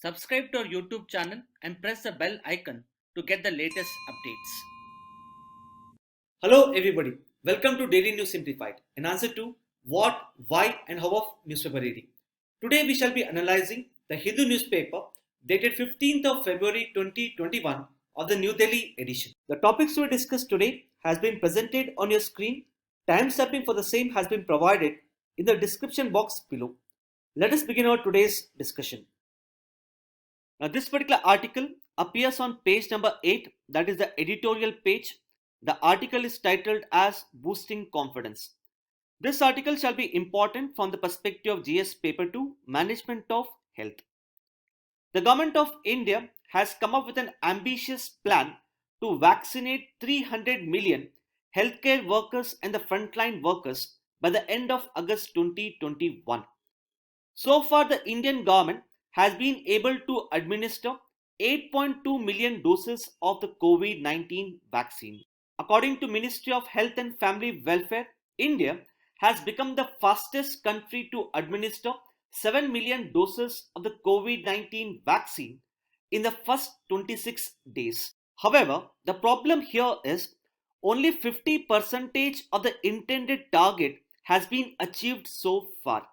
Subscribe to our YouTube channel and press the bell icon to get the latest updates. Hello everybody, welcome to Daily News Simplified, an answer to what, why and how of newspaper reading. Today we shall be analyzing the Hindu newspaper dated 15th of February 2021 of the New Delhi edition. The topics we discuss today has been presented on your screen. Time-stamping for the same has been provided in the description box below. Let us begin our today's discussion. Now this particular article appears on page number 8, that is the editorial page. The article is titled as Boosting Confidence. This article shall be important from the perspective of GS Paper 2, Management of Health. The Government of India has come up with an ambitious plan to vaccinate 300 million healthcare workers and the frontline workers by the end of August 2021. So far, the Indian government has been able to administer 8.2 million doses of the COVID-19 vaccine. According to Ministry of Health and Family Welfare, India has become the fastest country to administer 7 million doses of the COVID-19 vaccine in the first 26 days. However, the problem here is only 50% of the intended target has been achieved so far.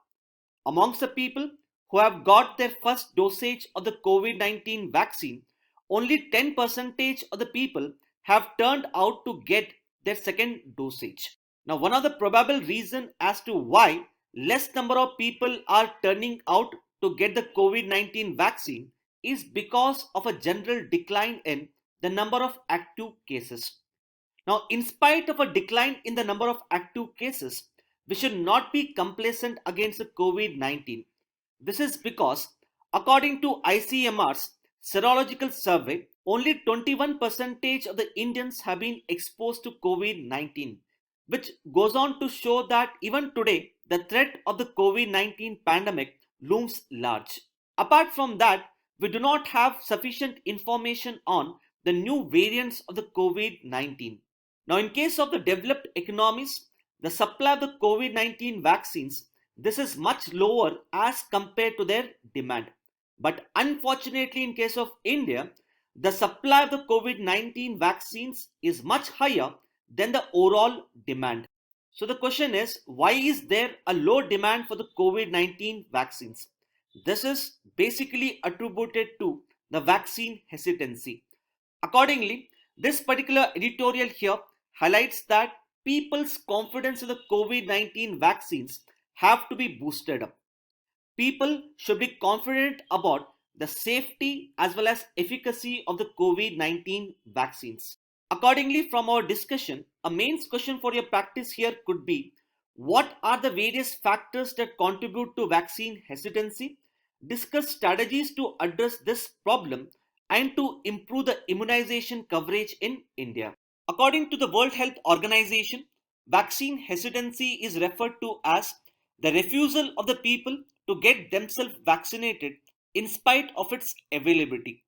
Amongst the people who have got their first dosage of the COVID-19 vaccine, only 10% of the people have turned out to get their second dosage. Now, one of the probable reasons as to why less number of people are turning out to get the COVID-19 vaccine is because of a general decline in the number of active cases. Now, in spite of a decline in the number of active cases, we should not be complacent against the COVID-19. This is because, according to ICMR's serological survey, only 21% of the Indians have been exposed to COVID-19, which goes on to show that even today, the threat of the COVID-19 pandemic looms large. Apart from that, we do not have sufficient information on the new variants of the COVID-19. Now, in case of the developed economies, the supply of the COVID-19 vaccines, this is much lower as compared to their demand. But unfortunately, in case of India, the supply of the COVID-19 vaccines is much higher than the overall demand. So the question is, why is there a low demand for the COVID-19 vaccines? This is basically attributed to the vaccine hesitancy. Accordingly, this particular editorial here highlights that people's confidence in the COVID-19 vaccines have to be boosted up. People should be confident about the safety as well as efficacy of the COVID-19 vaccines. Accordingly, from our discussion, a main question for your practice here could be, what are the various factors that contribute to vaccine hesitancy? Discuss strategies to address this problem and to improve the immunization coverage in India. According to the World Health Organization, vaccine hesitancy is referred to as the refusal of the people to get themselves vaccinated in spite of its availability.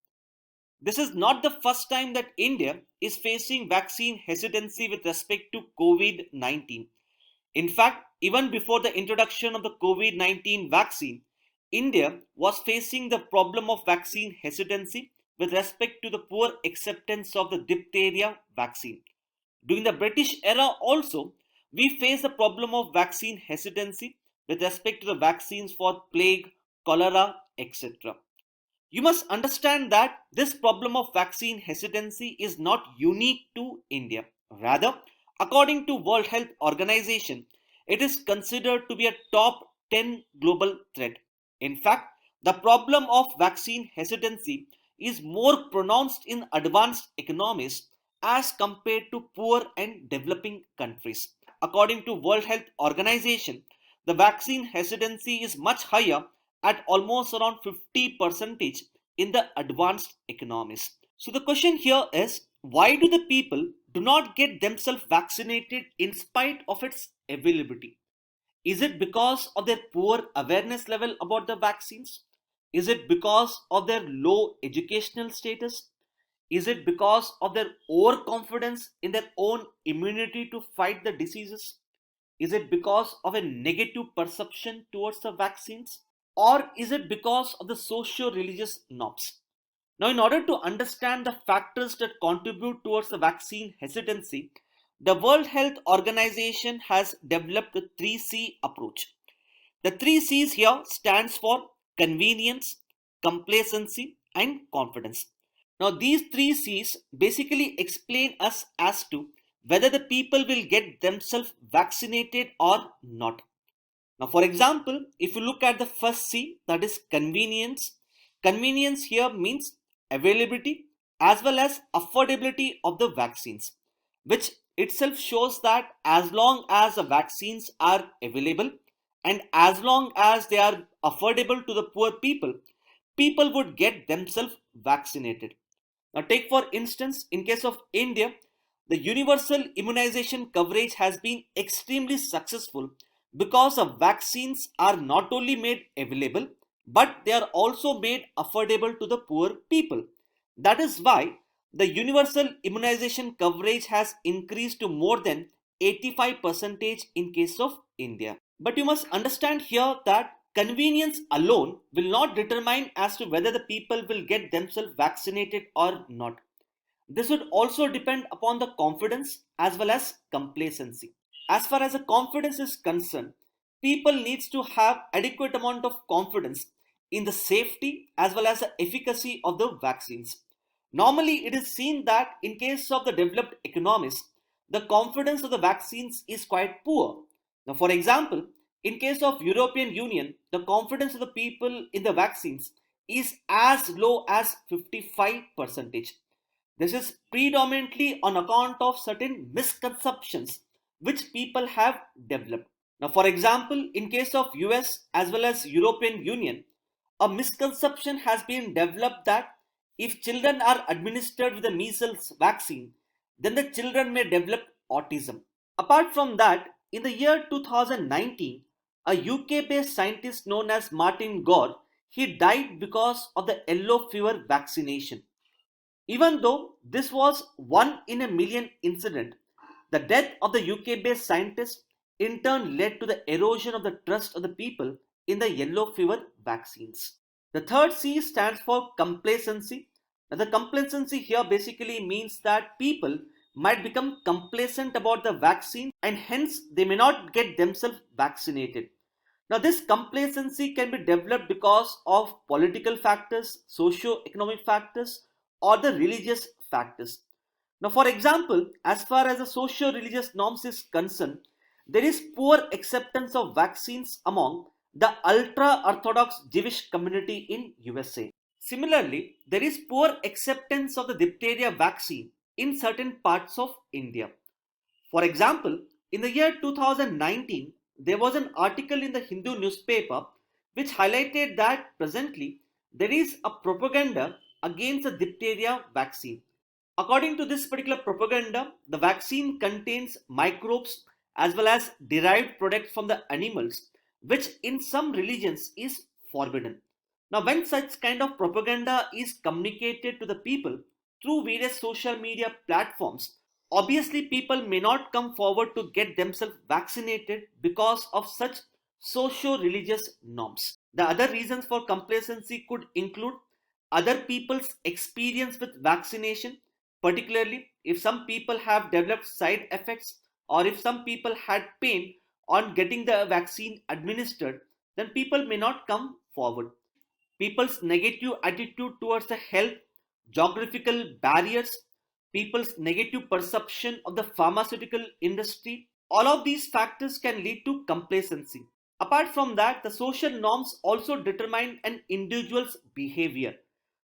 This is not the first time that India is facing vaccine hesitancy with respect to COVID-19. In fact, even before the introduction of the COVID-19 vaccine, India was facing the problem of vaccine hesitancy with respect to the poor acceptance of the diphtheria vaccine. During the British era also, we faced the problem of vaccine hesitancy with respect to the vaccines for plague, cholera, etc. You must understand that this problem of vaccine hesitancy is not unique to India. Rather, according to World Health Organization, it is considered to be a top 10 global threat. In fact, the problem of vaccine hesitancy is more pronounced in advanced economies as compared to poor and developing countries. According to World Health Organization, the vaccine hesitancy is much higher at almost around 50% in the advanced economies. So the question here is, why do the people do not get themselves vaccinated in spite of its availability? Is it because of their poor awareness level about the vaccines? Is it because of their low educational status? Is it because of their overconfidence in their own immunity to fight the diseases? Is it because of a negative perception towards the vaccines? or is it because of the socio-religious norms? Now, in order to understand the factors that contribute towards the vaccine hesitancy, the World Health Organization has developed the 3C approach. The 3C's here stands for convenience, complacency, and confidence. Now, these 3C's basically explain us as to whether the people will get themselves vaccinated or not. Now, for example, if you look at the first C, that is convenience, convenience here means availability as well as affordability of the vaccines, which itself shows that as long as the vaccines are available and as long as they are affordable to the poor people, people would get themselves vaccinated. Now, take for instance, in case of India, the universal immunization coverage has been extremely successful because the vaccines are not only made available, but they are also made affordable to the poor people. That is why the universal immunization coverage has increased to more than 85% in case of India. But you must understand here that convenience alone will not determine as to whether the people will get themselves vaccinated or not. This would also depend upon the confidence as well as complacency. As far as the confidence is concerned, people needs to have adequate amount of confidence in the safety as well as the efficacy of the vaccines. Normally, it is seen that in case of the developed economies, the confidence of the vaccines is quite poor. Now, for example, in case of European Union, the confidence of the people in the vaccines is as low as 55%. This is predominantly on account of certain misconceptions which people have developed. Now, for example, in case of US as well as European Union, a misconception has been developed that if children are administered with the measles vaccine, then the children may develop autism. Apart from that, in the year 2019, a UK-based scientist known as Martin Gore, he died because of the yellow fever vaccination. Even though this was one in a million incident, the death of the UK-based scientist in turn led to the erosion of the trust of the people in the yellow fever vaccines. The third C stands for complacency. Now, the complacency here basically means that people might become complacent about the vaccine and hence they may not get themselves vaccinated. Now, this complacency can be developed because of political factors, socio-economic factors, or the religious factors. Now, for example, as far as the socio-religious norms is concerned, there is poor acceptance of vaccines among the ultra-orthodox Jewish community in USA. Similarly, there is poor acceptance of the diphtheria vaccine in certain parts of India. For example, in the year 2019, there was an article in the Hindu newspaper which highlighted that presently there is a propaganda against the diphtheria vaccine. According to this particular propaganda, the vaccine contains microbes as well as derived products from the animals, which in some religions is forbidden. Now, when such kind of propaganda is communicated to the people through various social media platforms, obviously people may not come forward to get themselves vaccinated because of such socio-religious norms. The other reasons for complacency could include other people's experience with vaccination, particularly if some people have developed side effects or if some people had pain on getting the vaccine administered, then people may not come forward. People's negative attitude towards the health, geographical barriers, people's negative perception of the pharmaceutical industry, all of these factors can lead to complacency. Apart from that, the social norms also determine an individual's behavior.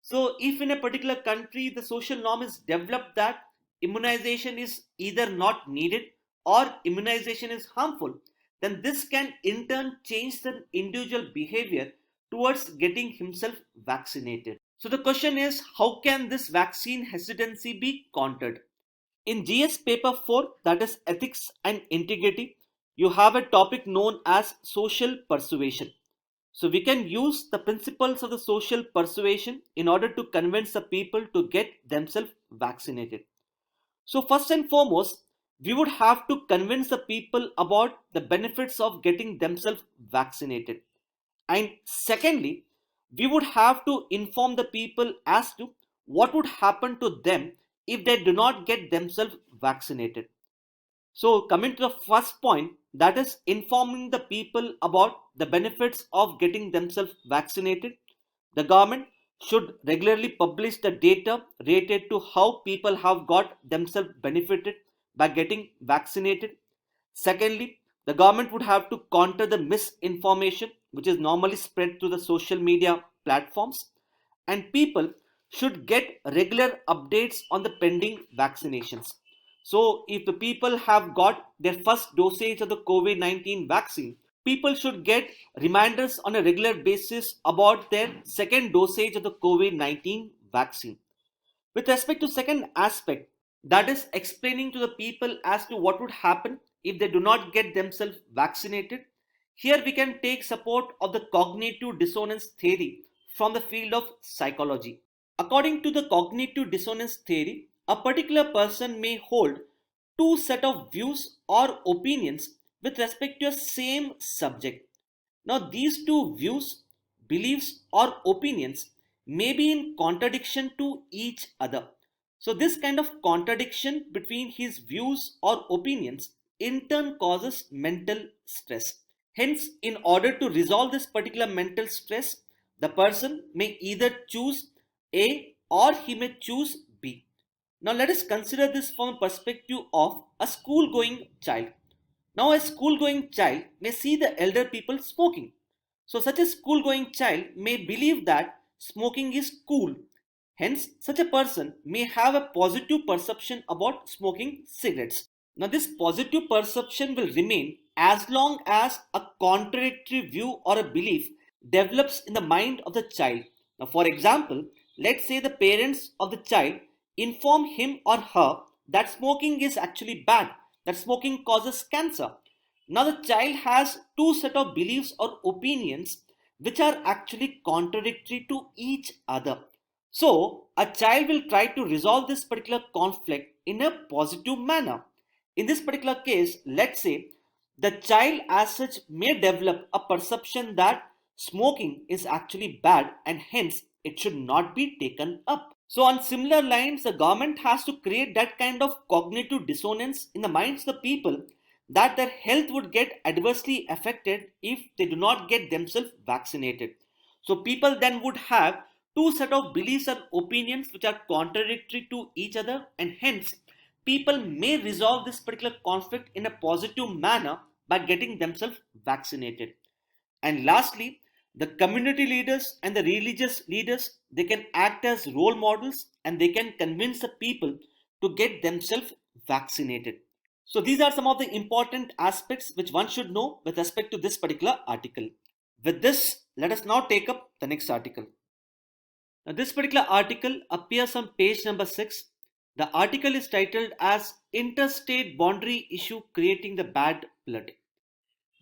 So, if in a particular country the social norm is developed that immunization is either not needed or immunization is harmful, then this can in turn change the individual behavior towards getting himself vaccinated. So, the question is, how can this vaccine hesitancy be countered? In GS paper 4, that is ethics and integrity, you have a topic known as social persuasion. So we can use the principles of the social persuasion in order to convince the people to get themselves vaccinated. So first and foremost, we would have to convince the people about the benefits of getting themselves vaccinated. And secondly, we would have to inform the people as to what would happen to them if they do not get themselves vaccinated. So, coming to the first point, that is informing the people about the benefits of getting themselves vaccinated. The government should regularly publish the data related to how people have got themselves benefited by getting vaccinated. Secondly, the government would have to counter the misinformation which is normally spread through the social media platforms, and people should get regular updates on the pending vaccinations. So, if the people have got their first dosage of the COVID 19 vaccine, people should get reminders on a regular basis about their second dosage of the COVID 19 vaccine. With respect to second aspect, that is explaining to the people as to what would happen if they do not get themselves vaccinated. Here we can take support of the cognitive dissonance theory from the field of psychology. According to the cognitive dissonance theory, a particular person may hold two set of views or opinions with respect to a same subject. Now, these two views, beliefs, or opinions may be in contradiction to each other. So, this kind of contradiction between his views or opinions in turn causes mental stress. Hence, in order to resolve this particular mental stress, the person may either choose A or he may choose B. Now, let us consider this from a perspective of a school going child. Now, a school going child may see the elder people smoking. So, such a school going child may believe that smoking is cool. Hence, such a person may have a positive perception about smoking cigarettes. Now, this positive perception will remain as long as a contradictory view or a belief develops in the mind of the child. Now, for example, let's say the parents of the child inform him or her that smoking is actually bad, that smoking causes cancer. Now, the child has two set of beliefs or opinions which are actually contradictory to each other. So, a child will try to resolve this particular conflict in a positive manner. In this particular case, let's say the child as such may develop a perception that smoking is actually bad and hence it should not be taken up. So, on similar lines, the government has to create that kind of cognitive dissonance in the minds of the people that their health would get adversely affected if they do not get themselves vaccinated. So, people then would have two set of beliefs and opinions which are contradictory to each other, and hence people may resolve this particular conflict in a positive manner by getting themselves vaccinated. And lastly, the community leaders and the religious leaders, they can act as role models and they can convince the people to get themselves vaccinated. So these are some of the important aspects which one should know with respect to this particular article. With this, let us now take up the next article. Now, this particular article appears on page number 6. The article is titled as Interstate Boundary Issue Creating the Bad Blood.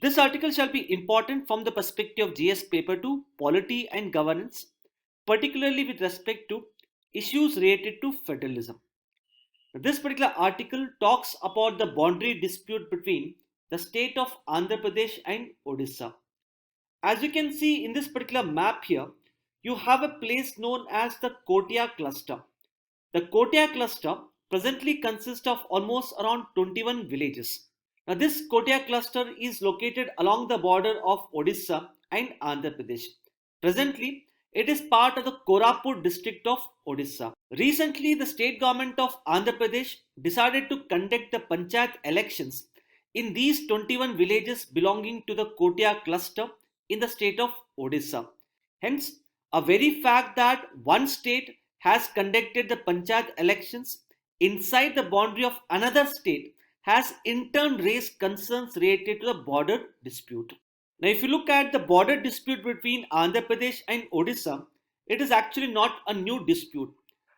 This article shall be important from the perspective of GS paper 2, Polity and Governance, particularly with respect to issues related to federalism. This particular article talks about the boundary dispute between the state of Andhra Pradesh and Odisha. As you can see in this particular map here, you have a place known as the Kotia cluster. The Kotia cluster presently consists of almost around 21 villages. Now, this Kotia cluster is located along the border of Odisha and Andhra Pradesh. Presently, it is part of the Koraput district of Odisha. Recently, the state government of Andhra Pradesh decided to conduct the panchayat elections in these 21 villages belonging to the Kotia cluster in the state of Odisha. Hence, a very fact that one state has conducted the panchayat elections inside the boundary of another state has in turn raised concerns related to the border dispute. Now, if you look at the border dispute between Andhra Pradesh and Odisha, it is actually not a new dispute.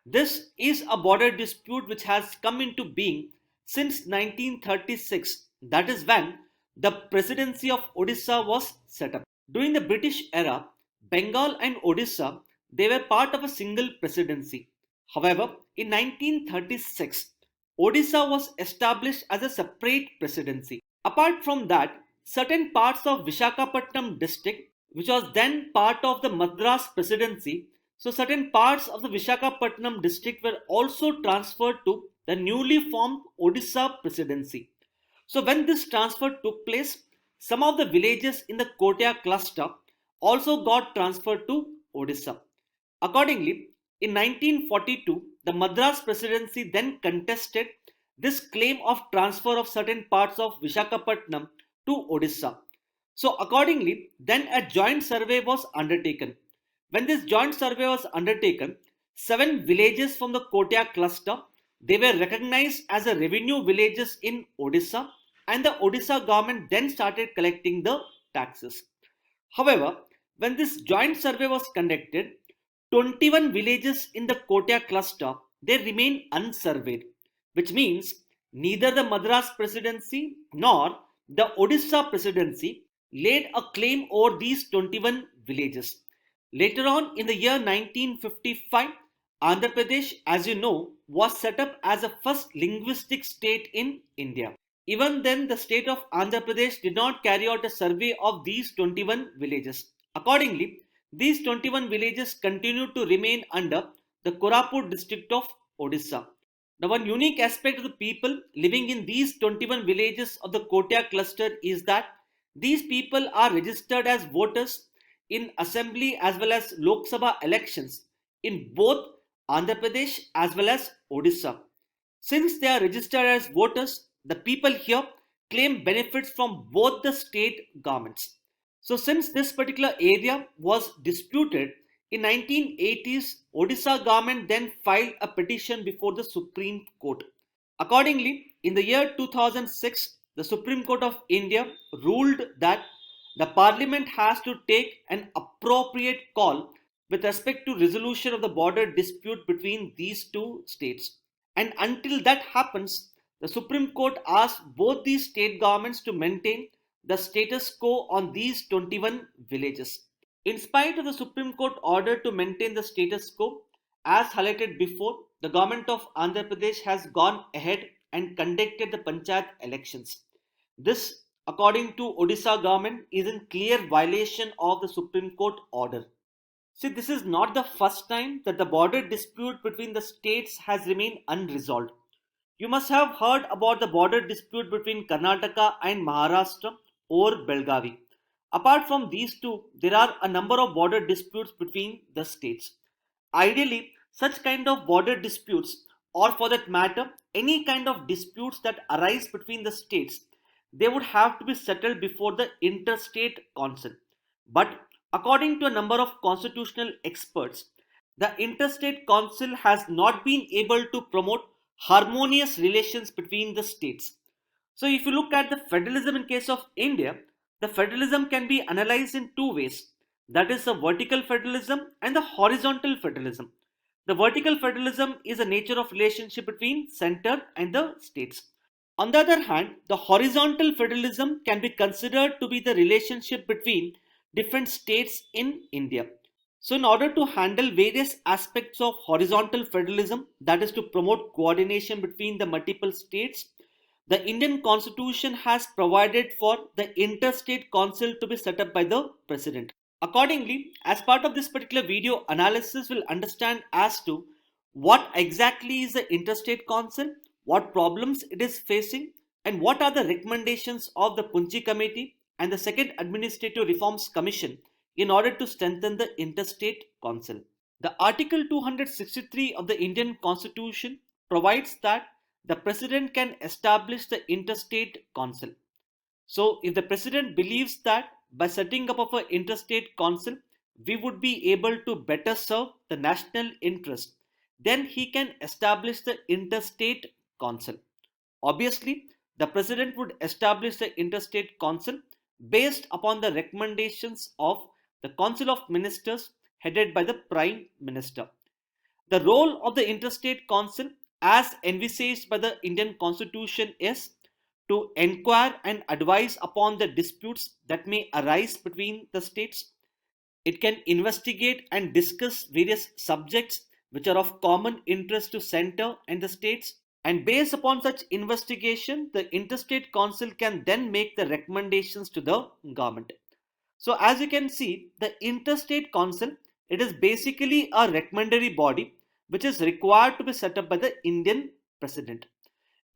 This is a border dispute which has come into being since 1936. That is when the presidency of Odisha was set up. During the British era, Bengal and Odisha, they were part of a single presidency. However, in 1936, Odisha was established as a separate presidency. Apart from that, certain parts of Vishakhapatnam district which was then part of the Madras Presidency. So certain parts of the Vishakhapatnam district were also transferred to the newly formed Odisha Presidency. So when this transfer took place, some of the villages in the Kotia cluster also got transferred to Odisha. Accordingly, in 1942, the Madras Presidency then contested this claim of transfer of certain parts of Vishakhapatnam to Odisha. So accordingly, then a joint survey was undertaken. When this joint survey was undertaken, 7 villages from the Kotia cluster, they were recognized as a revenue villages in Odisha, and the Odisha government then started collecting the taxes. However, when this joint survey was conducted, 21 villages in the Kotia cluster, they remain unsurveyed, which means neither the Madras Presidency nor the Odisha Presidency laid a claim over these 21 villages. Later on in the year 1955, Andhra Pradesh, as you know, was set up as a first linguistic state in India. Even then, the state of Andhra Pradesh did not carry out a survey of these 21 villages. Accordingly, these 21 villages continued to remain under the Koraput district of Odisha. Now, one unique aspect of the people living in these 21 villages of the Kotia cluster is that these people are registered as voters in assembly as well as Lok Sabha elections in both Andhra Pradesh as well as Odisha. Since they are registered as voters, the people here claim benefits from both the state governments. So since this particular area was disputed in 1980s, Odisha government then filed a petition before the Supreme Court. Accordingly, in the year 2006, the Supreme Court of India ruled that the Parliament has to take an appropriate call with respect to resolution of the border dispute between these two states. And until that happens, the Supreme Court asked both these state governments to maintain the status quo on these 21 villages. In spite of the Supreme Court order to maintain the status quo, as highlighted before, the government of Andhra Pradesh has gone ahead and conducted the panchayat elections. This, according to Odisha government, is in clear violation of the Supreme Court order. See, this is not the first time that the border dispute between the states has remained unresolved. You must have heard about the border dispute between Karnataka and Maharashtra over Belgavi. Apart from these two, there are a number of border disputes between the states. Ideally, such kind of border disputes, or for that matter, any kind of disputes that arise between the states, they would have to be settled before the interstate council. But according to a number of constitutional experts, the interstate council has not been able to promote harmonious relations between the states. So if you look at the federalism in case of India, the federalism can be analyzed in two ways. That is the vertical federalism and the horizontal federalism. The vertical federalism is a nature of relationship between center and the states. On the other hand, the horizontal federalism can be considered to be the relationship between different states in India. So in order to handle various aspects of horizontal federalism, that is to promote coordination between the multiple states, the Indian constitution has provided for the interstate council to be set up by the president. Accordingly, as part of this particular video analysis, we'll understand as to what exactly is the interstate council, what problems it is facing, and what are the recommendations of the Punchi committee and the second administrative reforms commission in order to strengthen the interstate council. The Article 263 of the Indian Constitution provides that the president can establish the interstate council. So if the president believes that by setting up of an interstate council, we would be able to better serve the national interest, then he can establish the interstate council. Obviously, the president would establish the interstate council based upon the recommendations of the Council of Ministers headed by the Prime Minister. The role of the interstate council as envisaged by the Indian Constitution is to inquire and advise upon the disputes that may arise between the states. It can investigate and discuss various subjects which are of common interest to center and the states, and based upon such investigation, the interstate council can then make the recommendations to the government. So as you can see, the interstate council, it is basically a recommendatory body which is required to be set up by the Indian president.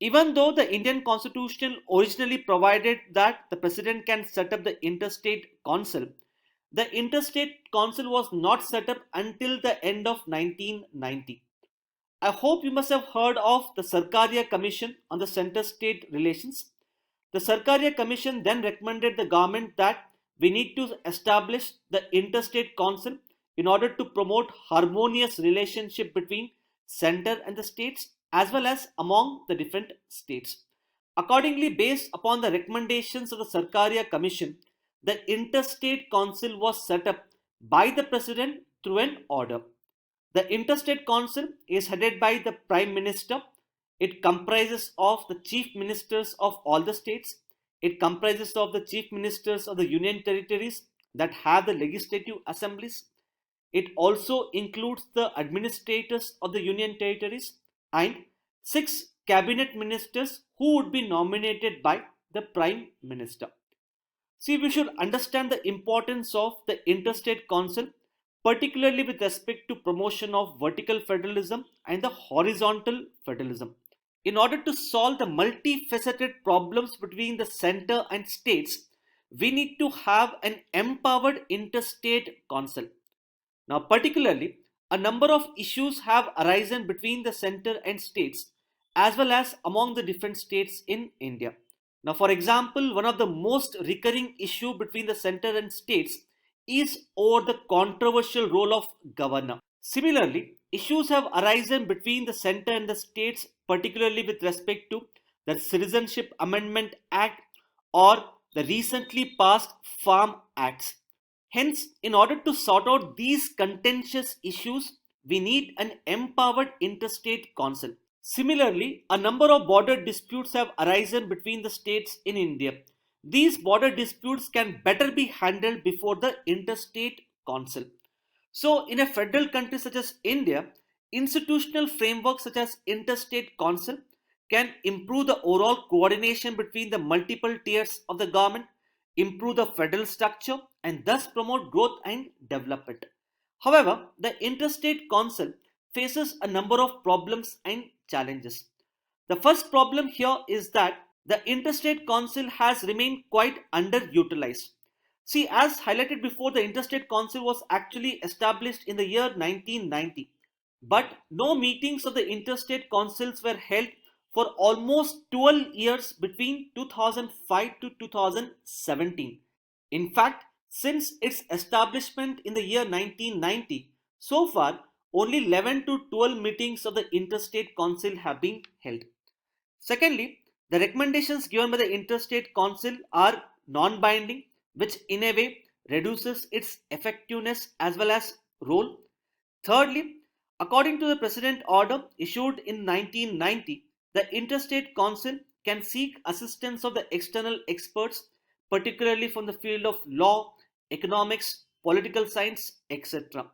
Even though the Indian constitution originally provided that the president can set up the interstate council, the interstate council was not set up until the end of 1990. I hope you must have heard of the Sarkaria Commission on the Center-State Relations. The Sarkaria Commission then recommended the government that we need to establish the Interstate Council in order to promote harmonious relationship between center and the states as well as among the different states. Accordingly, based upon the recommendations of the Sarkaria Commission, the Interstate Council was set up by the President through an order. The Interstate Council is headed by the Prime Minister. It comprises of the Chief Ministers of all the states. It comprises of the Chief Ministers of the Union Territories that have the legislative assemblies. It also includes the administrators of the Union Territories and 6 cabinet ministers who would be nominated by the Prime Minister. See, we should understand the importance of the Interstate Council, particularly with respect to promotion of vertical federalism and the horizontal federalism. In order to solve the multifaceted problems between the center and states, we need to have an empowered interstate council. Now, particularly, a number of issues have arisen between the center and states as well as among the different states in India. Now, for example, one of the most recurring issue between the center and states is over the controversial role of governor. Similarly, issues have arisen between the center and the states, particularly with respect to the Citizenship Amendment Act or the recently passed Farm Acts. Hence, in order to sort out these contentious issues, we need an empowered interstate council. Similarly, a number of border disputes have arisen between the states in India. These border disputes can better be handled before the interstate council. So, in a federal country such as India, institutional frameworks such as interstate council can improve the overall coordination between the multiple tiers of the government, improve the federal structure, and thus promote growth and development. However, the interstate council faces a number of problems and challenges. The first problem here is that the interstate council has remained quite underutilized. See, as highlighted before, the interstate council was actually established in the year 1990, but no meetings of the interstate councils were held for almost 12 years between 2005 to 2017. In fact, since its establishment in the year 1990, so far only 11 to 12 meetings of the interstate council have been held. Secondly, the recommendations given by the interstate council are non-binding, which in a way reduces its effectiveness as well as role. Thirdly, according to the President Order issued in 1990, the Interstate Council can seek assistance of the external experts, particularly from the field of law, economics, political science, etc.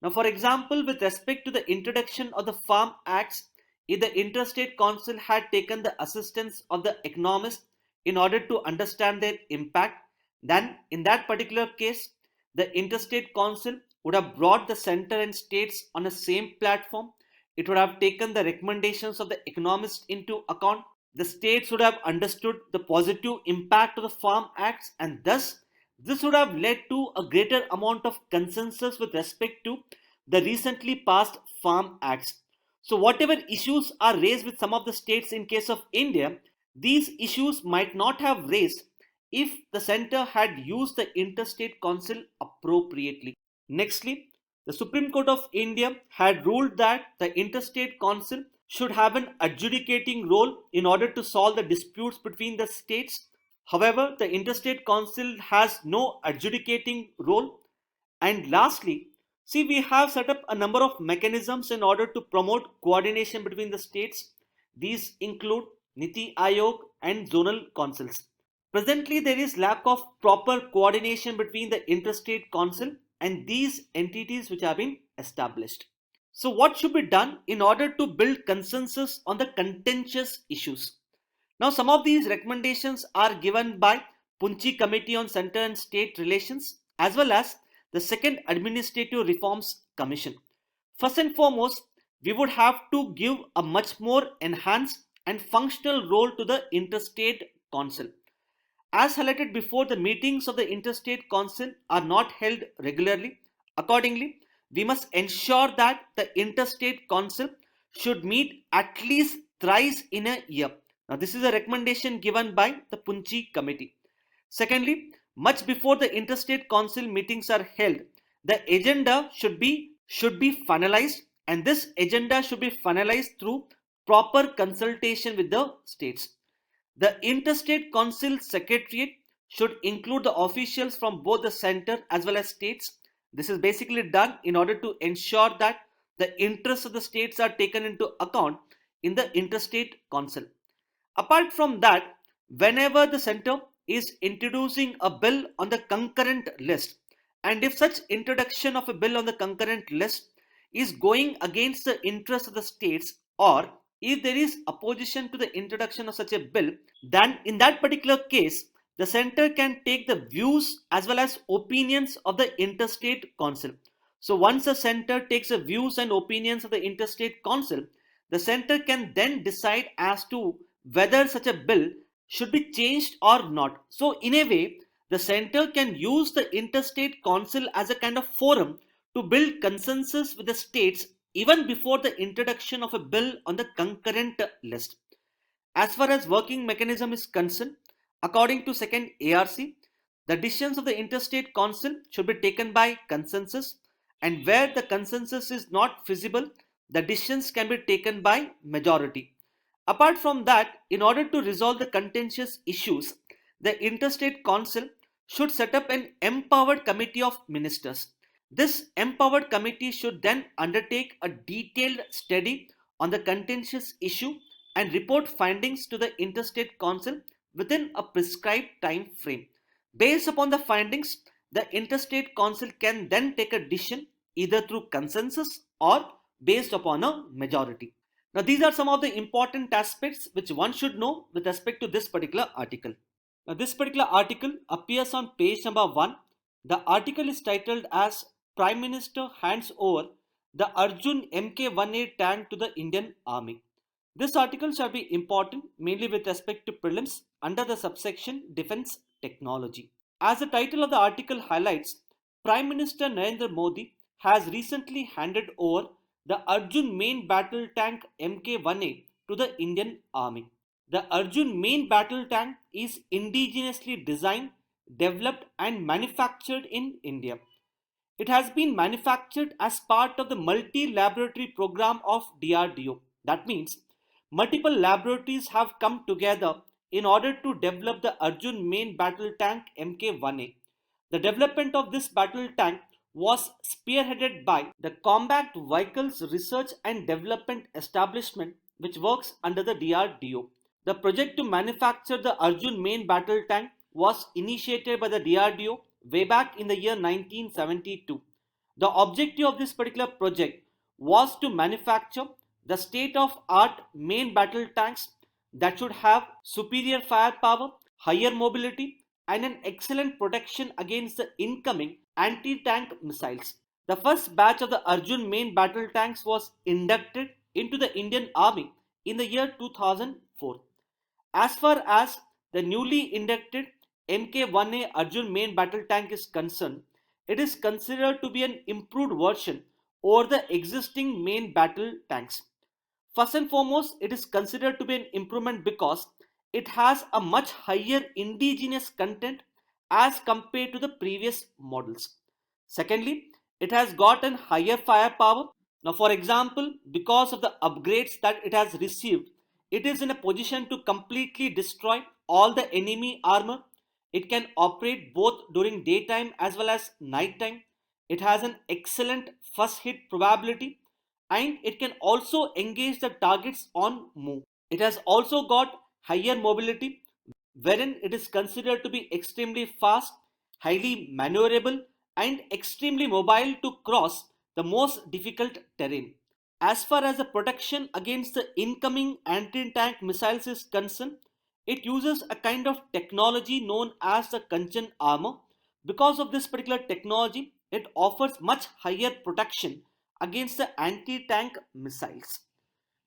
Now, for example, with respect to the introduction of the Farm Acts, if the Interstate Council had taken the assistance of the economists in order to understand their impact, then in that particular case, the Interstate Council would have brought the center and states on the same platform. It would have taken the recommendations of the economists into account. The states would have understood the positive impact of the Farm Acts, and thus this would have led to a greater amount of consensus with respect to the recently passed Farm Acts. So whatever issues are raised with some of the states in case of India, these issues might not have raised if the center had used the interstate council appropriately. Nextly, the Supreme Court of India had ruled that the interstate council should have an adjudicating role in order to solve the disputes between the states. However, the interstate council has no adjudicating role. And lastly, see, we have set up a number of mechanisms in order to promote coordination between the states. These include Niti Aayog and zonal councils. Presently, there is lack of proper coordination between the interstate council and these entities which have been established. So what should be done in order to build consensus on the contentious issues? Now, some of these recommendations are given by Punchi Committee on Center and State Relations, as well as the second Administrative Reforms Commission. First and foremost, we would have to give a much more enhanced and functional role to the Interstate Council. As highlighted before, the meetings of the Interstate Council are not held regularly. Accordingly, we must ensure that the Interstate Council should meet at least thrice in a year. Now, this is a recommendation given by the Punchi Committee. Secondly, much before the Interstate Council meetings are held, the agenda should be finalized, and this agenda should be finalized through proper consultation with the states. The Interstate Council Secretariat should include the officials from both the center as well as states. This is basically done in order to ensure that the interests of the states are taken into account in the Interstate Council. Apart from that, whenever the center is introducing a bill on the concurrent list, and if such introduction of a bill on the concurrent list is going against the interests of the states, or if there is opposition to the introduction of such a bill, then in that particular case, the center can take the views as well as opinions of the Interstate Council. So once the center takes the views and opinions of the Interstate Council, the center can then decide as to whether such a bill should be changed or not. So in a way, the center can use the Interstate Council as a kind of forum to build consensus with the states even before the introduction of a bill on the concurrent list. As far as working mechanism is concerned, according to second ARC, the decisions of the Interstate Council should be taken by consensus, and where the consensus is not feasible, the decisions can be taken by majority. Apart from that, in order to resolve the contentious issues, the Interstate Council should set up an empowered committee of ministers. This empowered committee should then undertake a detailed study on the contentious issue and report findings to the Interstate Council within a prescribed time frame. Based upon the findings, the Interstate Council can then take a decision either through consensus or based upon a majority. Now, these are some of the important aspects which one should know with respect to this particular article. Now, this particular article appears on page number 1. The article is titled as Prime Minister hands over the Arjun Mk-1A tank to the Indian Army. This article shall be important mainly with respect to prelims under the subsection Defence Technology. As the title of the article highlights, Prime Minister Narendra Modi has recently handed over the Arjun main battle tank Mk-1A to the Indian Army. The Arjun main battle tank is indigenously designed, developed and manufactured in India. It has been manufactured as part of the multi-laboratory program of DRDO. That means multiple laboratories have come together in order to develop the Arjun main battle tank Mk-1A. The development of this battle tank was spearheaded by the Combat Vehicles Research and Development Establishment, which works under the DRDO. The project to manufacture the Arjun main battle tank was initiated by the DRDO way back in the year 1972. The objective of this particular project was to manufacture the state-of-art main battle tanks that should have superior firepower, higher mobility, and an excellent protection against the incoming anti-tank missiles. The first batch of the Arjun main battle tanks was inducted into the Indian Army in the year 2004. As far as the newly inducted Mk-1A Arjun main battle tank is concerned, it is considered to be an improved version over the existing main battle tanks. First and foremost, it is considered to be an improvement because it has a much higher indigenous content as compared to the previous models. Secondly, it has got an higher firepower. Now, for example, because of the upgrades that it has received, it is in a position to completely destroy all the enemy armor. It can operate both during daytime as well as nighttime. It has an excellent first hit probability, and it can also engage the targets on move. It has also got higher mobility, wherein it is considered to be extremely fast, highly maneuverable, and extremely mobile to cross the most difficult terrain. As far as the protection against the incoming anti-tank missiles is concerned, It uses a kind of technology known as the Kanchan armor. Because of this particular technology, it offers much higher protection against the anti-tank missiles.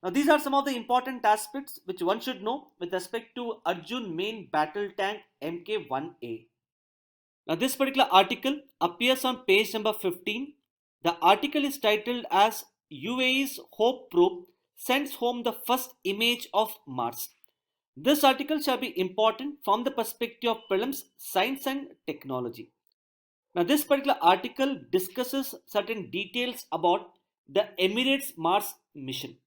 Now, these are some of the important aspects which one should know with respect to Arjun main battle tank Mk-1A. Now, this particular article appears on page number 15. The article is titled as UAE's Hope probe sends home the first image of Mars. This article shall be important from the perspective of prelims, science and technology. Now, this particular article discusses certain details about the Emirates Mars mission.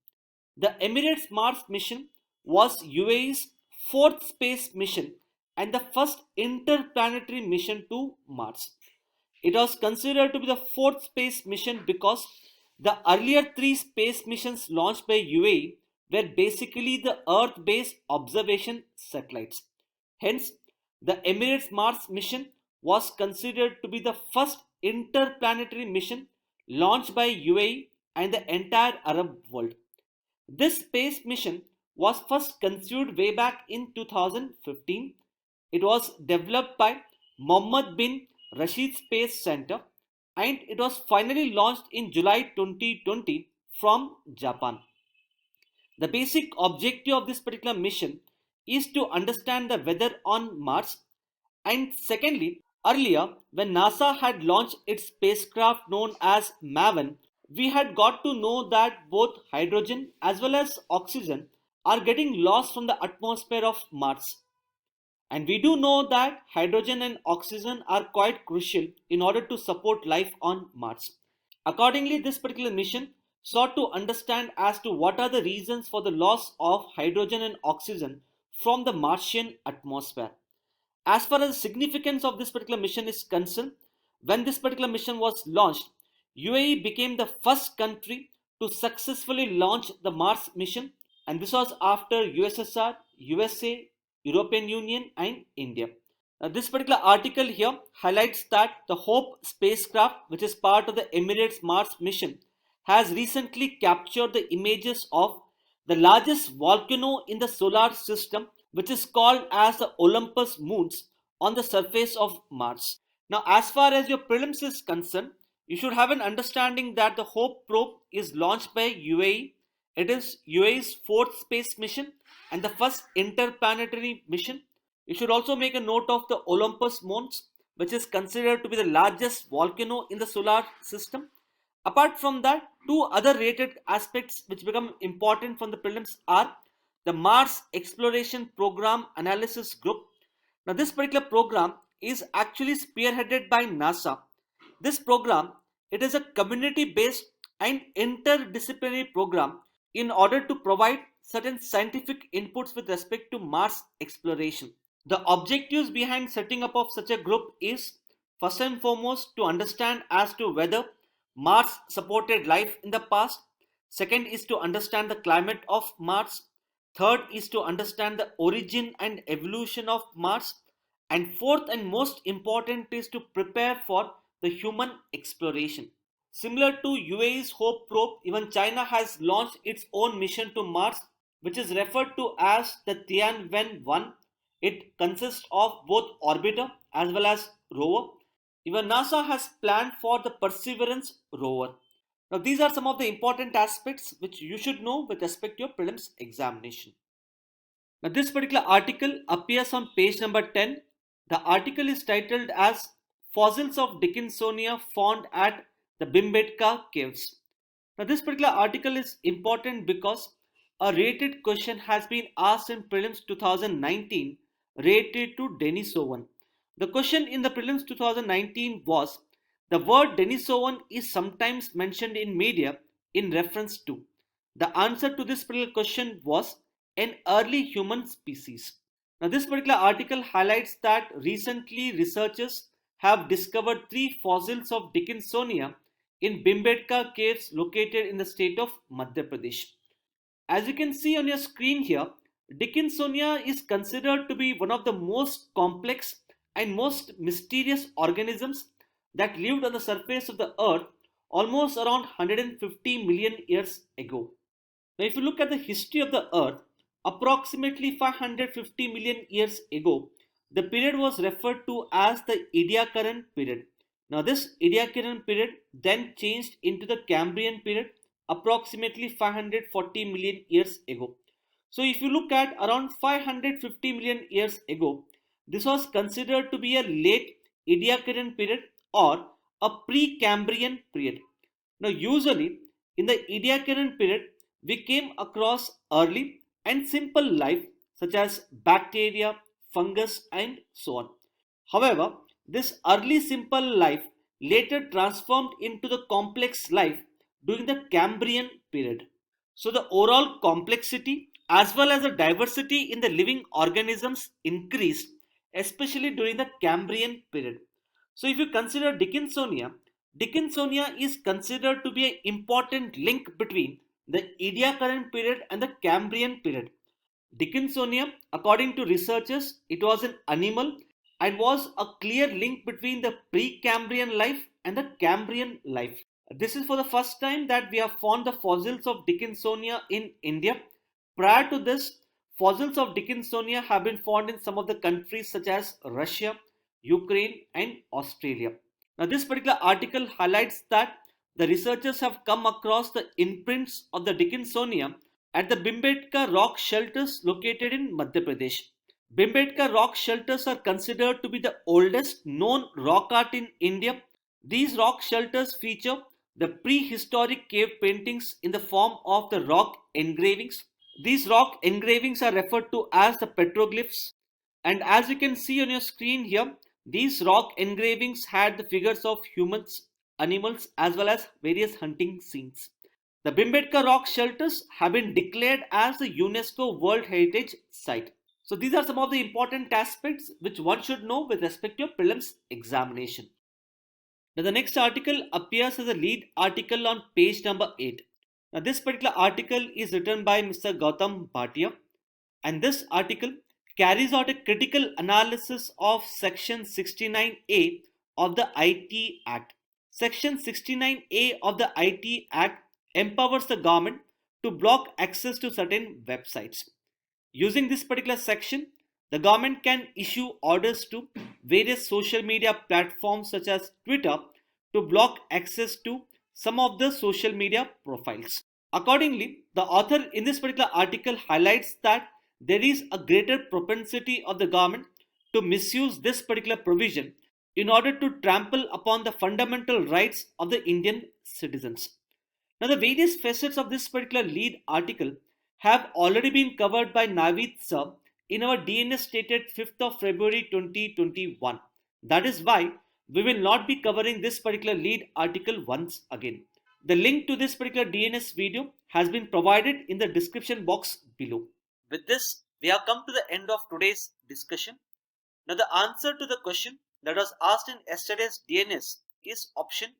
The Emirates Mars mission was UAE's fourth space mission and the first interplanetary mission to Mars. It was considered to be the fourth space mission because the earlier three space missions launched by UAE were basically the Earth based observation satellites. Hence, the Emirates Mars mission was considered to be the first interplanetary mission launched by UAE and the entire Arab world. This space mission was first conceived way back in 2015. It was developed by Mohammed bin Rashid Space Center and it was finally launched in July 2020 from Japan. The basic objective of this particular mission is to understand the weather on Mars. And secondly, earlier when NASA had launched its spacecraft known as MAVEN, we had got to know that both hydrogen as well as oxygen are getting lost from the atmosphere of Mars. And we do know that hydrogen and oxygen are quite crucial in order to support life on Mars. Accordingly, this particular mission sought to understand as to what are the reasons for the loss of hydrogen and oxygen from the Martian atmosphere. As far as the significance of this particular mission is concerned, when this particular mission was launched, UAE became the first country to successfully launch the Mars mission, and this was after USSR, USA, European Union and India. This particular article here highlights that the Hope spacecraft, which is part of the Emirates Mars mission, has recently captured the images of the largest volcano in the solar system, which is called as the Olympus Moons, on the surface of Mars. Now, as far as your prelims is concerned, you should have an understanding that the Hope probe is launched by UAE. It is UAE's fourth space mission and the first interplanetary mission. You should also make a note of the Olympus Mons, which is considered to be the largest volcano in the solar system. Apart from that, two other related aspects which become important from the prelims are the Mars Exploration Program Analysis Group. Now, this particular program is actually spearheaded by NASA. This program, it is a community-based and interdisciplinary program in order to provide certain scientific inputs with respect to Mars exploration. The objectives behind setting up of such a group is first and foremost to understand as to whether Mars supported life in the past. Second is to understand the climate of Mars. Third is to understand the origin and evolution of Mars. And fourth and most important is to prepare for the human exploration. Similar to UAE's Hope probe, even China has launched its own mission to Mars, which is referred to as the Tianwen-1. It consists of both orbiter as well as rover. Even NASA has planned for the Perseverance rover. Now, these are some of the important aspects which you should know with respect to your prelims examination. Now, this particular article appears on page number 10. The article is titled as Fossils of Dickinsonia Found at the Bhimbetka Caves. Now, this particular article is important because a related question has been asked in prelims 2019 related to Denisovan. The question in the prelims 2019 was, the word Denisovan is sometimes mentioned in media in reference to. The answer to this particular question was an early human species. Now, this particular article highlights that recently researchers have discovered three fossils of Dickinsonia in Bhimbetka caves located in the state of Madhya Pradesh. As you can see on your screen here, Dickinsonia is considered to be one of the most complex and most mysterious organisms that lived on the surface of the earth almost around 150 million years ago. Now, if you look at the history of the earth, Approximately 550 million years ago, the period was referred to as the Ediacaran period. Now, this Ediacaran period then changed into the Cambrian period approximately 540 million years ago. So, if you look at around 550 million years ago, this was considered to be a late Ediacaran period or a pre-Cambrian period. Now, usually in the Ediacaran period, we came across early and simple life such as bacteria, fungus, and so on. However, this early simple life later transformed into the complex life during the Cambrian period. So, the overall complexity as well as the diversity in the living organisms increased, especially during the Cambrian period. So, if you consider Dickinsonia, Dickinsonia is considered to be an important link between the Ediacaran period and the Cambrian period. Dickinsonia, according to researchers, it was an animal and was a clear link between the pre-Cambrian life and the Cambrian life. This is for the first time that we have found the fossils of Dickinsonia in India. Prior to this, fossils of Dickinsonia have been found in some of the countries such as Russia, Ukraine, and Australia. Now, this particular article highlights that the researchers have come across the imprints of the Dickinsonia at the Bhimbetka rock shelters located in Madhya Pradesh. Bhimbetka rock shelters are considered to be the oldest known rock art in India. These rock shelters feature the prehistoric cave paintings in the form of the rock engravings. These rock engravings are referred to as the petroglyphs, and as you can see on your screen here, these rock engravings had the figures of humans, animals, as well as various hunting scenes. The Bhimbetka rock shelters have been declared as the UNESCO World Heritage Site. So these are some of the important aspects which one should know with respect to your prelims examination. Now the next article appears as a lead article on page number 8. Now this particular article is written by Mr. Gautam Bhatia, and this article carries out a critical analysis of Section 69A of the IT Act. Section 69A of the IT Act empowers the government to block access to certain websites. Using this particular section, the government can issue orders to various social media platforms such as Twitter to block access to some of the social media profiles. Accordingly, the author in this particular article highlights that there is a greater propensity of the government to misuse this particular provision in order to trample upon the fundamental rights of the Indian citizens. Now, the various facets of this particular lead article have already been covered by Naveed sir in our DNS dated 5th of February 2021. That is why we will not be covering this particular lead article once again. The link to this particular DNS video has been provided in the description box below. With this, we have come to the end of today's discussion. Now, the answer to the question that was asked in yesterday's DNS is option